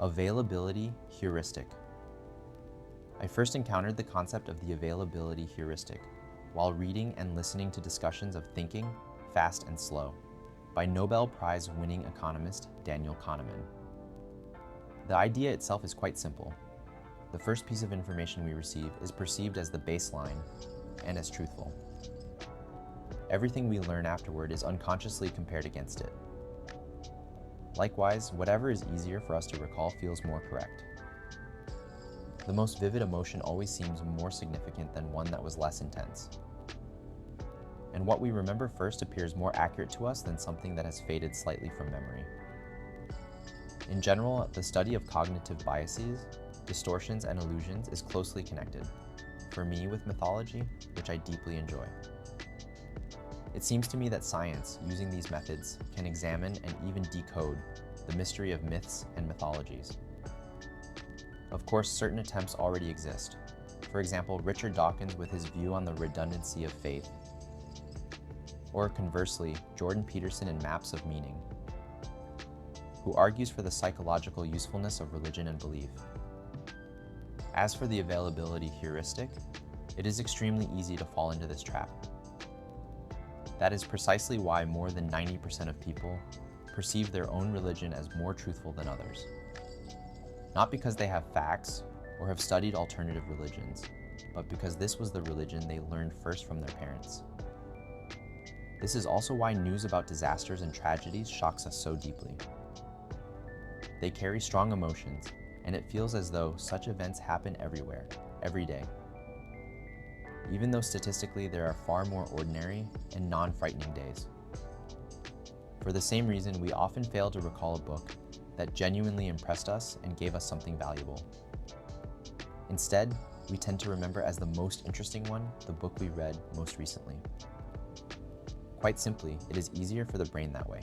Availability heuristic. I first encountered the concept of the availability heuristic while reading and listening to discussions of Thinking, Fast and Slow by Nobel Prize winning economist Daniel Kahneman. The idea itself is quite simple. The first piece of information we receive is perceived as the baseline and as truthful. Everything we learn afterward is unconsciously compared against it. Likewise, whatever is easier for us to recall feels more correct. The most vivid emotion always seems more significant than one that was less intense. And what we remember first appears more accurate to us than something that has faded slightly from memory. In general, the study of cognitive biases, distortions, and illusions is closely connected, for me with mythology, which I deeply enjoy. It seems to me that science, using these methods, can examine and even decode the mystery of myths and mythologies. Of course, certain attempts already exist. For example, Richard Dawkins with his view on the redundancy of faith, or conversely, Jordan Peterson in Maps of Meaning, who argues for the psychological usefulness of religion and belief. As for the availability heuristic, it is extremely easy to fall into this trap. That is precisely why more than 90% of people perceive their own religion as more truthful than others. Not because they have facts or have studied alternative religions, but because this was the religion they learned first from their parents. This is also why news about disasters and tragedies shocks us so deeply. They carry strong emotions, and it feels as though such events happen everywhere, every day. Even though statistically there are far more ordinary and non-frightening days. For the same reason, we often fail to recall a book that genuinely impressed us and gave us something valuable. Instead, we tend to remember as the most interesting one the book we read most recently. Quite simply, it is easier for the brain that way.